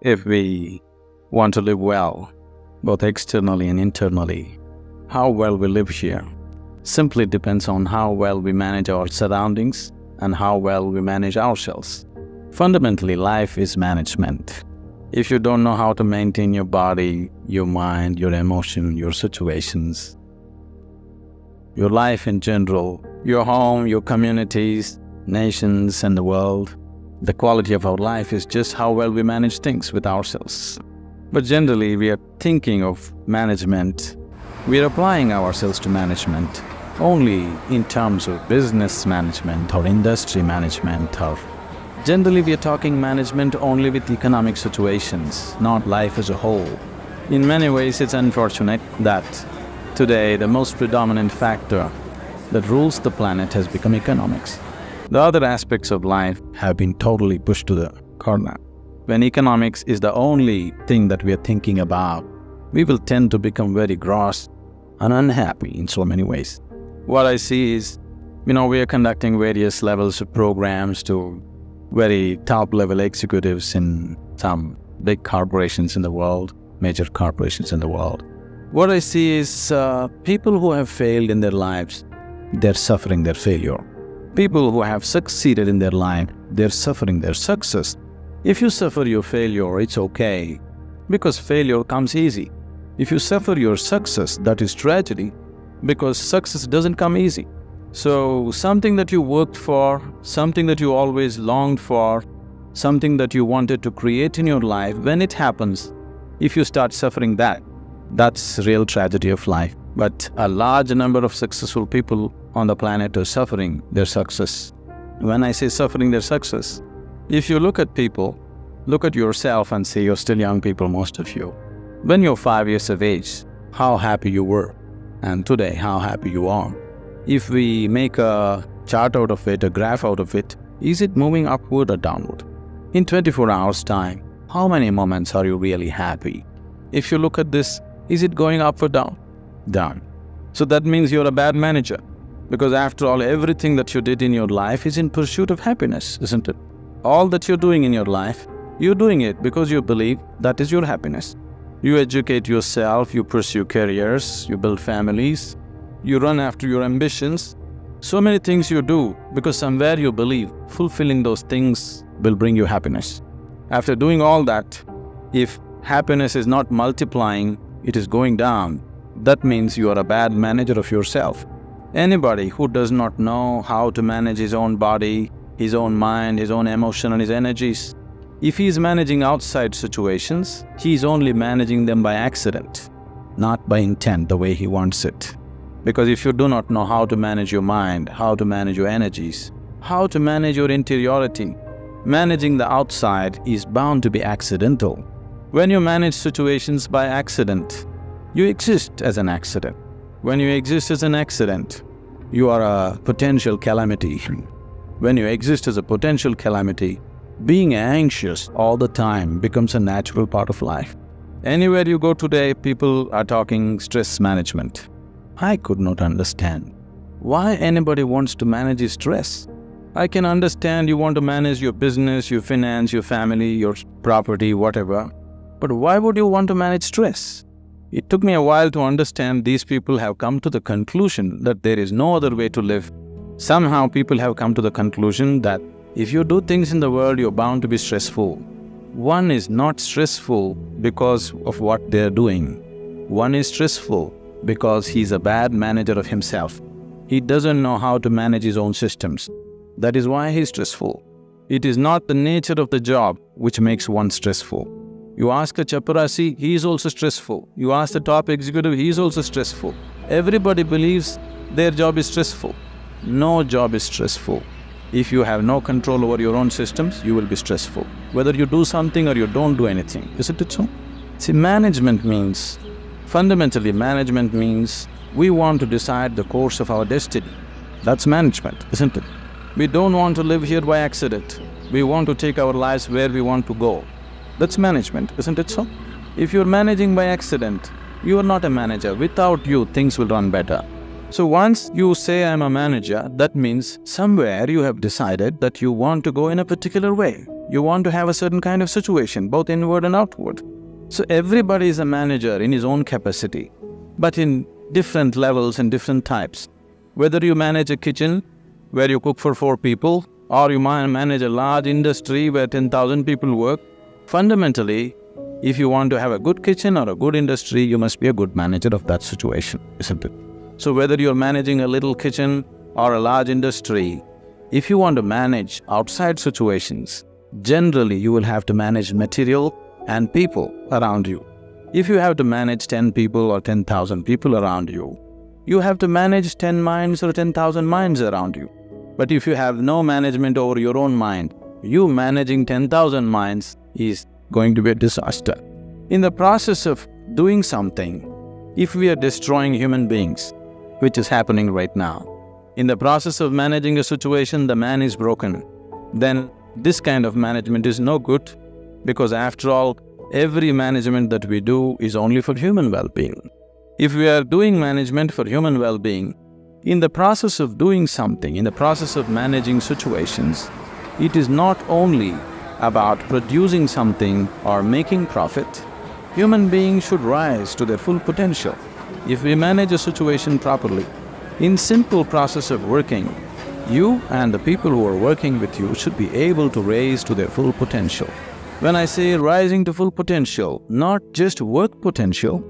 If we want to live well, both externally and internally, how well we live here simply depends on how well we manage our surroundings and how well we manage ourselves. Fundamentally, life is management. If you don't know how to maintain your body, your mind, your emotion, your situations, your life in general, your home, your communities, nations and the world, the quality of our life is just how well we manage things with ourselves. But generally, we are thinking of management, we are applying ourselves to management only in terms of business management or industry management, or generally we are talking management only with economic situations, not life as a whole. In many ways, it's unfortunate that today the most predominant factor that rules the planet has become economics. The other aspects of life have been totally pushed to the corner. When economics is the only thing that we are thinking about, we will tend to become very gross and unhappy in so many ways. What I see is, we are conducting various levels of programs to very top-level executives in some big corporations in the world, major corporations in the world. What I see is people who have failed in their lives, they're suffering their failure. People who have succeeded in their life, they're suffering their success. If you suffer your failure, it's okay, because failure comes easy. If you suffer your success, that is tragedy, because success doesn't come easy. So something that you worked for, something that you always longed for, something that you wanted to create in your life, when it happens, if you start suffering that, that's real tragedy of life. But a large number of successful people on the planet are suffering their success. When I say suffering their success, if you look at people, look at yourself and say you're still young people, most of you. When you're 5 years of age, how happy you were, and today how happy you are. If we make a chart out of it, a graph out of it, is it moving upward or downward? In 24 hours time, how many moments are you really happy? If you look at this, is it going up or down? Down. So that means you're a bad manager, because after all, everything that you did in your life is in pursuit of happiness, isn't it? All that you're doing in your life, you're doing it because you believe that is your happiness. You educate yourself, you pursue careers, you build families, you run after your ambitions. So many things you do because somewhere you believe fulfilling those things will bring you happiness. After doing all that, if happiness is not multiplying, it is going down, that means you are a bad manager of yourself. Anybody who does not know how to manage his own body, his own mind, his own emotion and his energies, if he is managing outside situations, he is only managing them by accident, not by intent the way he wants it. Because if you do not know how to manage your mind, how to manage your energies, how to manage your interiority, managing the outside is bound to be accidental. When you manage situations by accident, you exist as an accident. When you exist as an accident, you are a potential calamity. When you exist as a potential calamity, being anxious all the time becomes a natural part of life. Anywhere you go today, people are talking stress management. I could not understand why anybody wants to manage his stress. I can understand you want to manage your business, your finance, your family, your property, whatever. But why would you want to manage stress? It took me a while to understand these people have come to the conclusion that there is no other way to live. Somehow people have come to the conclusion that if you do things in the world, you're bound to be stressful. One is not stressful because of what they're doing. One is stressful because he's a bad manager of himself. He doesn't know how to manage his own systems. That is why he's stressful. It is not the nature of the job which makes one stressful. You ask a chaparasi, he is also stressful. You ask the top executive, he is also stressful. Everybody believes their job is stressful. No job is stressful. If you have no control over your own systems, you will be stressful. Whether you do something or you don't do anything, isn't it so? See, fundamentally management means we want to decide the course of our destiny. That's management, isn't it? We don't want to live here by accident. We want to take our lives where we want to go. That's management, isn't it so? If you're managing by accident, you are not a manager. Without you, things will run better. So once you say, I'm a manager, that means somewhere you have decided that you want to go in a particular way. You want to have a certain kind of situation, both inward and outward. So everybody is a manager in his own capacity, but in different levels and different types. Whether you manage a kitchen where you cook for 4 people, or you manage a large industry where 10,000 people work, fundamentally, if you want to have a good kitchen or a good industry, you must be a good manager of that situation, isn't it? So whether you're managing a little kitchen or a large industry, if you want to manage outside situations, generally you will have to manage material and people around you. If you have to manage 10 people or 10,000 people around you, you have to manage 10 minds or 10,000 minds around you. But if you have no management over your own mind, you managing 10,000 minds is going to be a disaster. In the process of doing something, if we are destroying human beings, which is happening right now, in the process of managing a situation, the man is broken, then this kind of management is no good, because after all, every management that we do is only for human well-being. If we are doing management for human well-being, in the process of doing something, in the process of managing situations, it is not only about producing something or making profit. Human beings should rise to their full potential. If we manage a situation properly, in simple process of working, you and the people who are working with you should be able to raise to their full potential. When I say rising to full potential, not just work potential,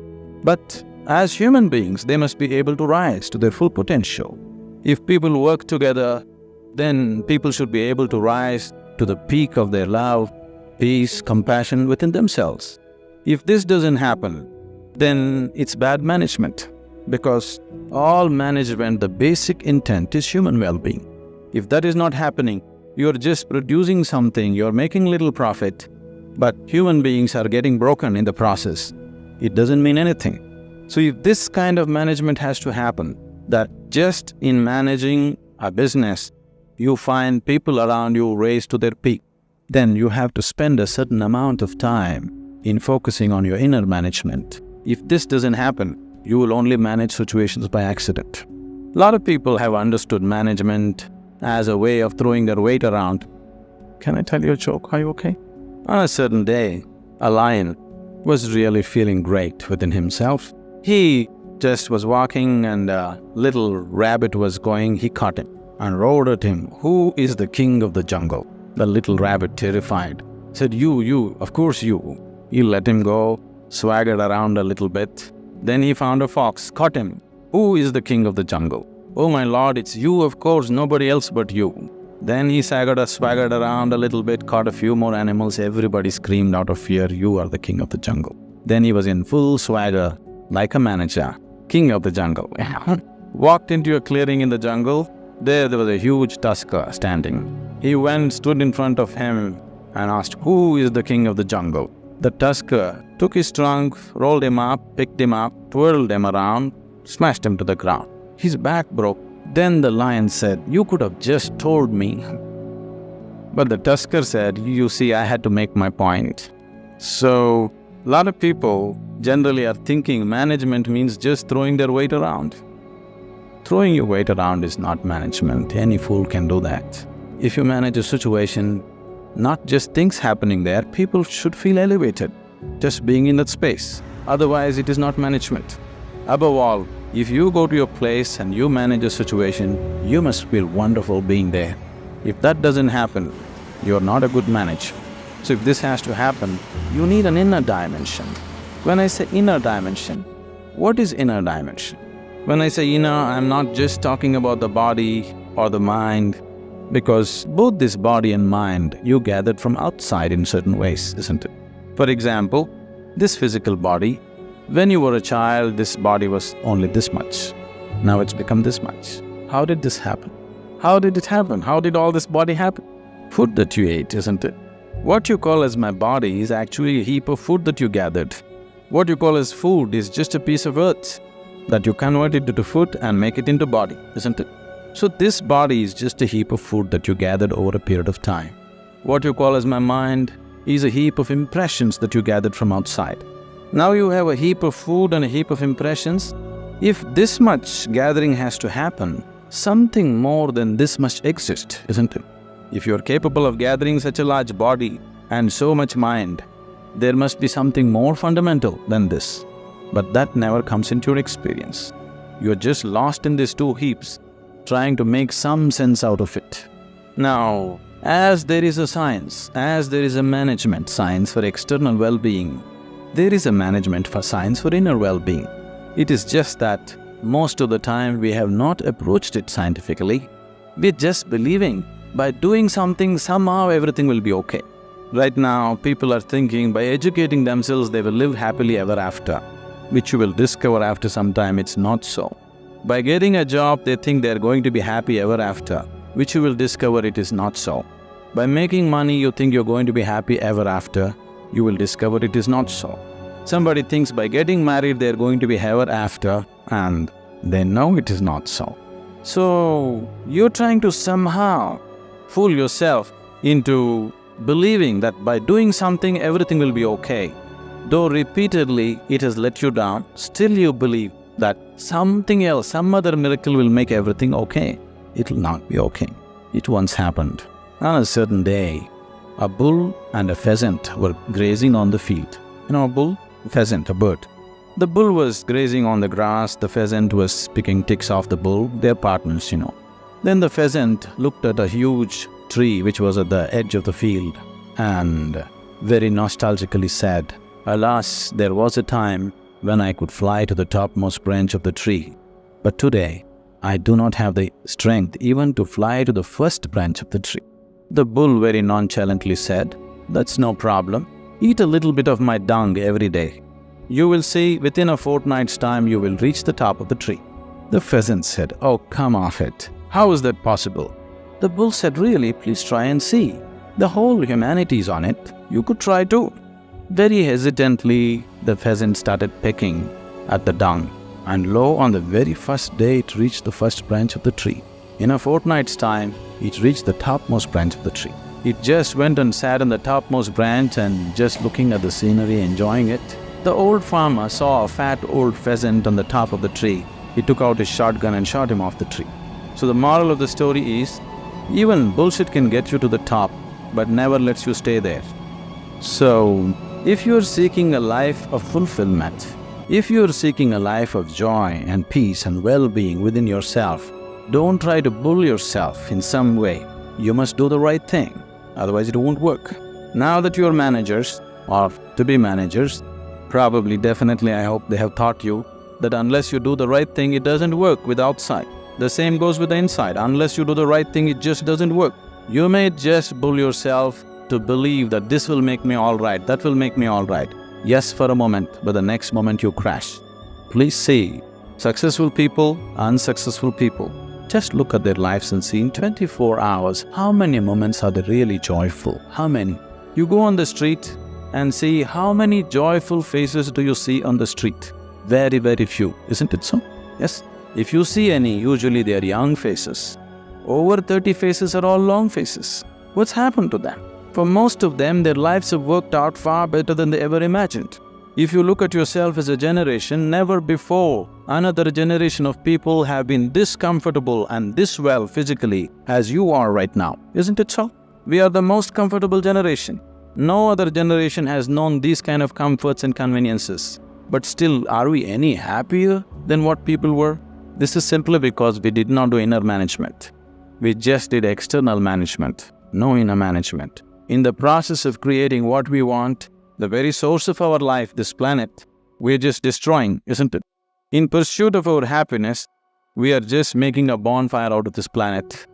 but as human beings, they must be able to rise to their full potential. If people work together, then people should be able to rise to the peak of their love, peace, compassion within themselves. If this doesn't happen, then it's bad management, because all management, the basic intent is human well-being. If that is not happening, you're just producing something, you're making little profit, but human beings are getting broken in the process. It doesn't mean anything. So if this kind of management has to happen, that just in managing a business, you find people around you raised to their peak, then you have to spend a certain amount of time in focusing on your inner management. If this doesn't happen, you will only manage situations by accident. A lot of people have understood management as a way of throwing their weight around. Can I tell you a joke? Are you okay? On a certain day, a lion was really feeling great within himself. He just was walking and a little rabbit was going, he caught him and roared at him, "Who is the king of the jungle?" The little rabbit, terrified, said, You, of course you." He let him go, swaggered around a little bit. Then he found a fox, caught him. "Who is the king of the jungle?" "Oh my lord, it's you, of course, nobody else but you." Then he swaggered around a little bit, caught a few more animals. Everybody screamed out of fear, "You are the king of the jungle." Then he was in full swagger, like a manager, king of the jungle. Walked into a clearing in the jungle. There was a huge tusker standing. He went, stood in front of him and asked, "Who is the king of the jungle?" The tusker took his trunk, rolled him up, picked him up, twirled him around, smashed him to the ground. His back broke. Then the lion said, "You could have just told me." But the tusker said, "You see, I had to make my point." So, a lot of people generally are thinking management means just throwing their weight around. Throwing your weight around is not management. Any fool can do that. If you manage a situation, not just things happening there, people should feel elevated just being in that space. Otherwise, it is not management. Above all, if you go to your place and you manage a situation, you must feel wonderful being there. If that doesn't happen, you're not a good manager. So if this has to happen, you need an inner dimension. When I say inner dimension, what is inner dimension? When I say inner, I'm not just talking about the body or the mind, because both this body and mind you gathered from outside in certain ways, isn't it? For example, this physical body, when you were a child, this body was only this much. Now it's become this much. How did this happen? How did it happen? How did all this body happen? Food that you ate, isn't it? What you call as my body is actually a heap of food that you gathered. What you call as food is just a piece of earth that you converted into food and make it into body, isn't it? So this body is just a heap of food that you gathered over a period of time. What you call as my mind is a heap of impressions that you gathered from outside. Now you have a heap of food and a heap of impressions. If this much gathering has to happen, something more than this must exist, isn't it? If you are capable of gathering such a large body and so much mind, there must be something more fundamental than this. But that never comes into your experience. You are just lost in these two heaps, trying to make some sense out of it. Now, as there is a science, as there is a management science for external well-being, there is a management for science for inner well-being. It is just that most of the time we have not approached it scientifically. We're just believing by doing something, somehow everything will be okay. Right now, people are thinking by educating themselves they will live happily ever after, which you will discover after some time it's not so. By getting a job, they think they are going to be happy ever after, which you will discover it is not so. By making money, you think you're going to be happy ever after, you will discover it is not so. Somebody thinks by getting married they're going to be ever after, and they know it is not so. So, you're trying to somehow fool yourself into believing that by doing something everything will be okay. Though repeatedly it has let you down, still you believe that something else, some other miracle will make everything okay. It will not be okay. It once happened. On a certain day, a bull and a pheasant were grazing on the field. You know, a bull, a pheasant, a bird. The bull was grazing on the grass, the pheasant was picking ticks off the bull, they're partners, you know. Then the pheasant looked at a huge tree which was at the edge of the field and very nostalgically said, "Alas, there was a time when I could fly to the topmost branch of the tree, but today I do not have the strength even to fly to the first branch of the tree." The bull very nonchalantly said, "That's no problem. Eat a little bit of my dung every day. You will see within a fortnight's time you will reach the top of the tree." The pheasant said, "Oh, come off it. How is that possible?" The bull said, "Really, please try and see. The whole humanity is on it. You could try too." Very hesitantly, the pheasant started pecking at the dung, and lo, on the very first day it reached the first branch of the tree. In a fortnight's time, it reached the topmost branch of the tree. It just went and sat on the topmost branch and just looking at the scenery, enjoying it. The old farmer saw a fat old pheasant on the top of the tree. He took out his shotgun and shot him off the tree. So the moral of the story is, even bullshit can get you to the top, but never lets you stay there. So, if you're seeking a life of fulfillment, if you're seeking a life of joy and peace and well-being within yourself, don't try to bull yourself in some way. You must do the right thing, otherwise it won't work. Now that you're managers, or to be managers, probably, definitely, I hope they have taught you that unless you do the right thing, it doesn't work with outside. The same goes with the inside. Unless you do the right thing, it just doesn't work. You may just bull yourself to believe that this will make me all right, that will make me all right. Yes, for a moment, but the next moment you crash. Please see, successful people, unsuccessful people, just look at their lives and see in 24 hours, how many moments are they really joyful? How many? You go on the street and see how many joyful faces do you see on the street? Very, very few, isn't it so? Yes? If you see any, usually they are young faces. Over 30 faces are all long faces. What's happened to them? For most of them, their lives have worked out far better than they ever imagined. If you look at yourself as a generation, never before another generation of people have been this comfortable and this well physically as you are right now. Isn't it so? We are the most comfortable generation. No other generation has known these kind of comforts and conveniences. But still, are we any happier than what people were? This is simply because we did not do inner management. We just did external management, no inner management. In the process of creating what we want, the very source of our life, this planet, we're just destroying, isn't it? In pursuit of our happiness, we are just making a bonfire out of this planet.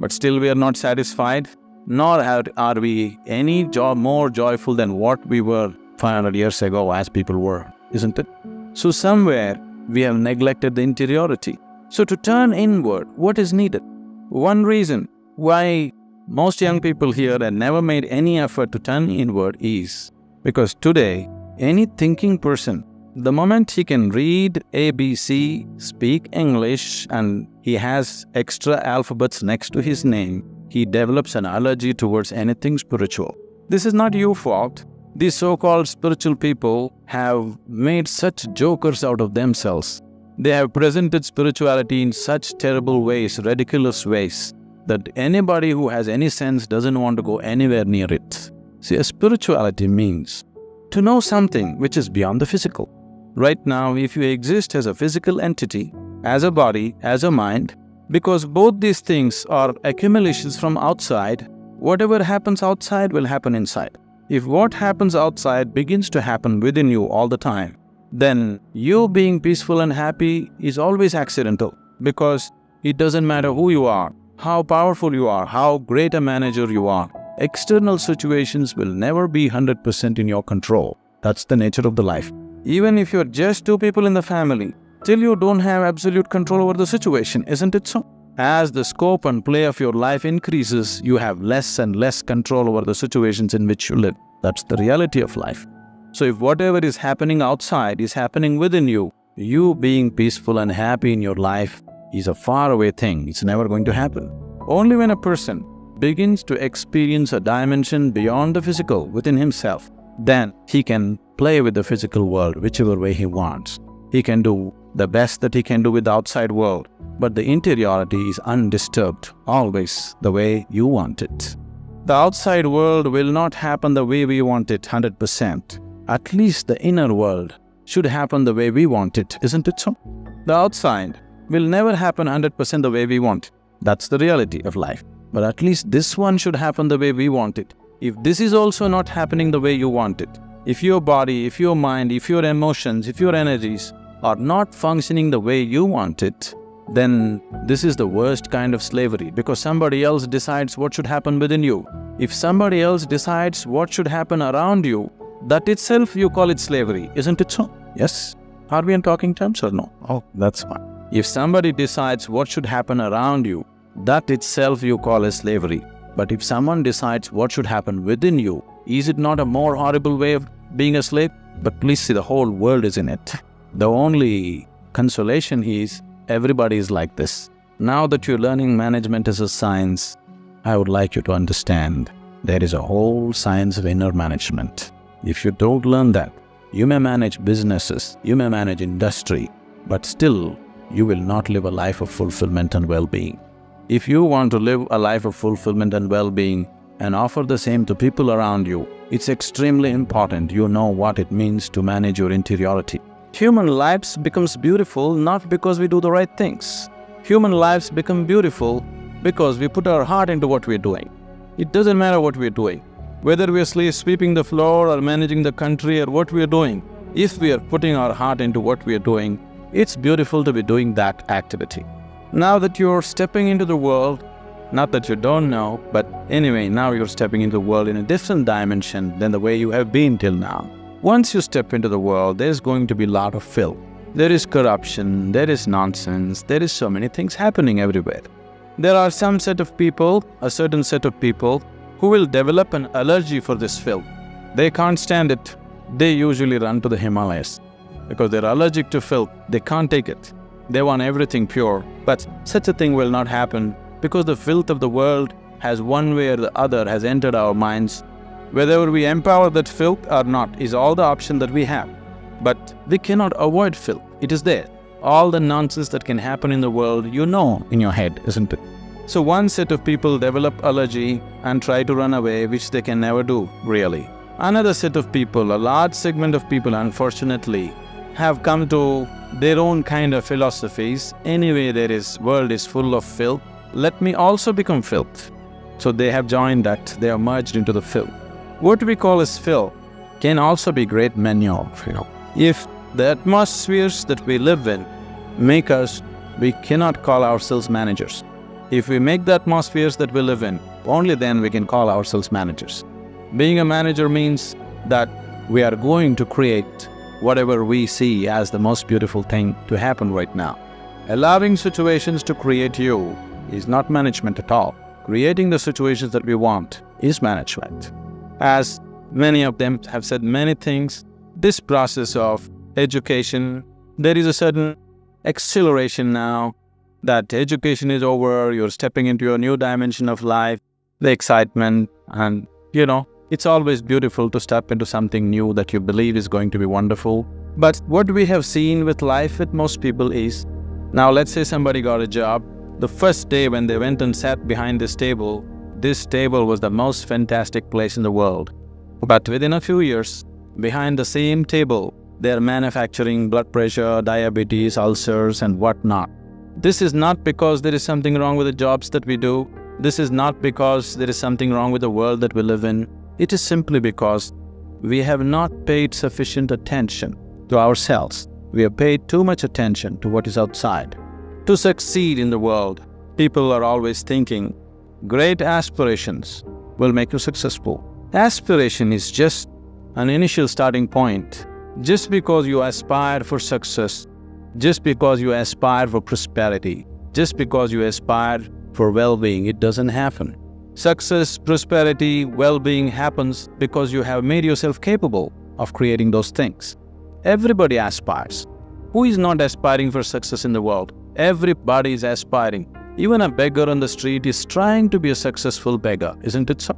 But still we are not satisfied, nor are we any more joyful than what we were 500 years ago as people were, isn't it? So somewhere, we have neglected the interiority. So to turn inward, what is needed? One reason why most young people here have never made any effort to turn inward is because today, any thinking person, the moment he can read ABC, speak English, and he has extra alphabets next to his name, he develops an allergy towards anything spiritual. This is not your fault. These so-called spiritual people have made such jokers out of themselves. They have presented spirituality in such terrible ways, ridiculous ways, that anybody who has any sense doesn't want to go anywhere near it. See, a spirituality means to know something which is beyond the physical. Right now, if you exist as a physical entity, as a body, as a mind, because both these things are accumulations from outside, whatever happens outside will happen inside. If what happens outside begins to happen within you all the time, then you being peaceful and happy is always accidental, because it doesn't matter who you are, how powerful you are, how great a manager you are. External situations will never be 100% in your control. That's the nature of the life. Even if you're just two people in the family, till you don't have absolute control over the situation, isn't it so? As the scope and play of your life increases, you have less and less control over the situations in which you live. That's the reality of life. So if whatever is happening outside is happening within you, you being peaceful and happy in your life is a faraway thing. It's never going to happen. Only when a person begins to experience a dimension beyond the physical within himself, then he can play with the physical world whichever way he wants. He can do the best that he can do with the outside world, but the interiority is undisturbed, always the way you want it. The outside world will not happen the way we want it 100%. At least the inner world should happen the way we want it, isn't it so? The outside will never happen 100% the way we want. That's the reality of life. But at least this one should happen the way we want it. If this is also not happening the way you want it, if your body, if your mind, if your emotions, if your energies are not functioning the way you want it, then this is the worst kind of slavery, because somebody else decides what should happen within you. If somebody else decides what should happen around you, that itself you call it slavery, isn't it so? Yes? Are we in talking terms or no? Oh, that's fine. If somebody decides what should happen around you, that itself you call as slavery. But if someone decides what should happen within you, is it not a more horrible way of being a slave? But please see, the whole world is in it. The only consolation is everybody is like this. Now that you're learning management as a science, I would like you to understand there is a whole science of inner management. If you don't learn that, you may manage businesses, you may manage industry, but still you will not live a life of fulfillment and well-being. If you want to live a life of fulfillment and well-being and offer the same to people around you, it's extremely important you know what it means to manage your interiority. Human lives becomes beautiful not because we do the right things. Human lives become beautiful because we put our heart into what we're doing. It doesn't matter what we're doing. Whether we're sweeping the floor or managing the country or what we're doing, if we are putting our heart into what we're doing, it's beautiful to be doing that activity. Now that you're stepping into the world, not that you don't know, but anyway, now you're stepping into the world in a different dimension than the way you have been till now. Once you step into the world, there's going to be a lot of filth. There is corruption, there is nonsense, there is so many things happening everywhere. There are some set of people, a certain set of people, who will develop an allergy for this filth. They can't stand it. They usually run to the Himalayas because they're allergic to filth. They can't take it. They want everything pure. But such a thing will not happen because the filth of the world has one way or the other has entered our minds. Whether we empower that filth or not is all the option that we have. But we cannot avoid filth. It is there. All the nonsense that can happen in the world, you know in your head, isn't it? So one set of people develop allergy and try to run away, which they can never do, really. Another set of people, a large segment of people, unfortunately, have come to their own kind of philosophies. Anyway, world is full of filth. Let me also become filth. So they have joined that, they have merged into the filth. What we call as filth can also be great manure, If the atmospheres that we live in make us, we cannot call ourselves managers. If we make the atmospheres that we live in, only then we can call ourselves managers. Being a manager means that we are going to create whatever we see as the most beautiful thing to happen right now. Allowing situations to create you is not management at all. Creating the situations that we want is management. As many of them have said many things, this process of education, there is a certain acceleration now that education is over, you're stepping into a new dimension of life, the excitement, and it's always beautiful to step into something new that you believe is going to be wonderful. But what we have seen with life with most people is, now let's say somebody got a job, The first day when they went and sat behind this table was the most fantastic place in the world. But within a few years, behind the same table, they are manufacturing blood pressure, diabetes, ulcers and whatnot. This is not because there is something wrong with the jobs that we do. This is not because there is something wrong with the world that we live in. It is simply because we have not paid sufficient attention to ourselves. We have paid too much attention to what is outside. To succeed in the world, people are always thinking, great aspirations will make you successful. Aspiration is just an initial starting point. Just because you aspire for success, just because you aspire for prosperity, just because you aspire for well-being, it doesn't happen. Success, prosperity, well-being happens because you have made yourself capable of creating those things. Everybody aspires. Who is not aspiring for success in the world? Everybody is aspiring. Even a beggar on the street is trying to be a successful beggar, isn't it so?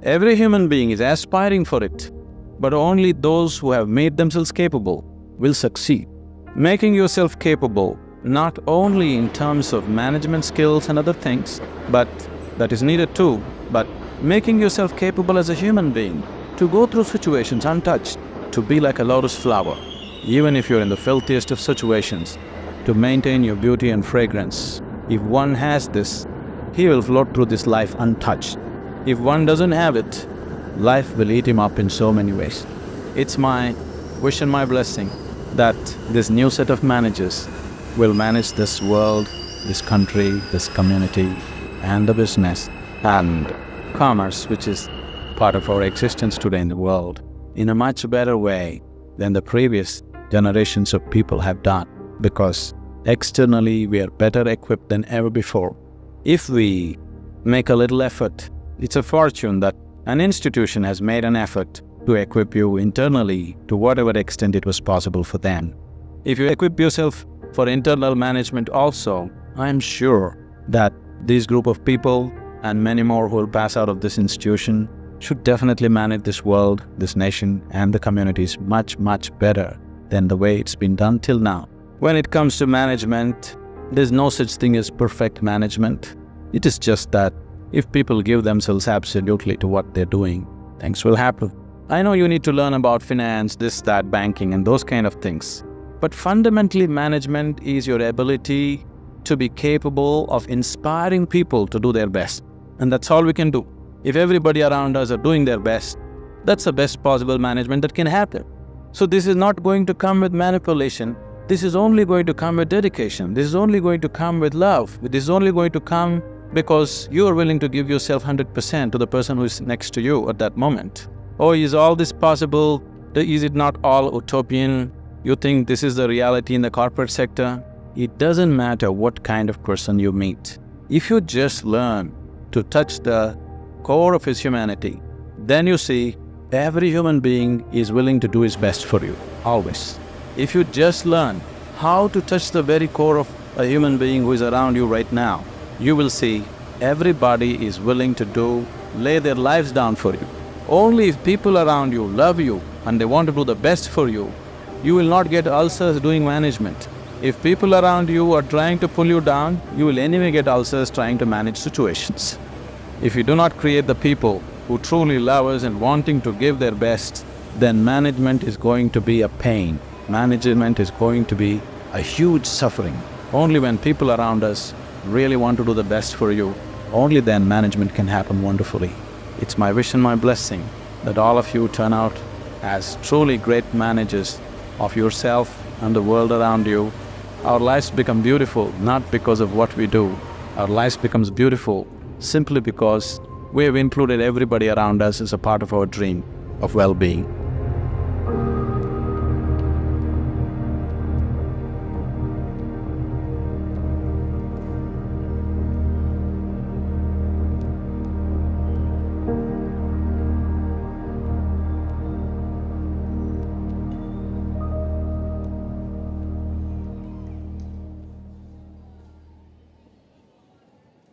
Every human being is aspiring for it, but only those who have made themselves capable will succeed. Making yourself capable, not only in terms of management skills and other things, but that is needed too, but making yourself capable as a human being to go through situations untouched, to be like a lotus flower, even if you're in the filthiest of situations, to maintain your beauty and fragrance. If one has this, he will float through this life untouched. If one doesn't have it, life will eat him up in so many ways. It's my wish and my blessing that this new set of managers will manage this world, this country, this community, and the business and commerce, which is part of our existence today in the world, in a much better way than the previous generations of people have done, because externally we are better equipped than ever before. If we make a little effort, it's a fortune that an institution has made an effort to equip you internally to whatever extent it was possible for them. If you equip yourself for internal management also, I am sure that this group of people and many more who will pass out of this institution should definitely manage this world, this nation and the communities much, much better than the way it's been done till now. When it comes to management, there's no such thing as perfect management. It is just that if people give themselves absolutely to what they're doing, things will happen. I know you need to learn about finance, this, that, banking and those kind of things. But fundamentally, management is your ability to be capable of inspiring people to do their best. And that's all we can do. If everybody around us are doing their best, that's the best possible management that can happen. So this is not going to come with manipulation. This is only going to come with dedication. This is only going to come with love. This is only going to come because you are willing to give yourself 100% to the person who is next to you at that moment. Oh, is all this possible? Is it not all utopian? You think this is the reality in the corporate sector? It doesn't matter what kind of person you meet. If you just learn to touch the core of his humanity, then you see every human being is willing to do his best for you, always. If you just learn how to touch the very core of a human being who is around you right now, you will see everybody is willing to lay their lives down for you. Only if people around you love you and they want to do the best for you, you will not get ulcers doing management. If people around you are trying to pull you down, you will anyway get ulcers trying to manage situations. If you do not create the people who truly love us and wanting to give their best, then management is going to be a pain. Management is going to be a huge suffering. Only when people around us really want to do the best for you, only then management can happen wonderfully. It's my wish and my blessing that all of you turn out as truly great managers of yourself and the world around you. Our lives become beautiful not because of what we do. Our lives becomes beautiful simply because we have included everybody around us as a part of our dream of well-being.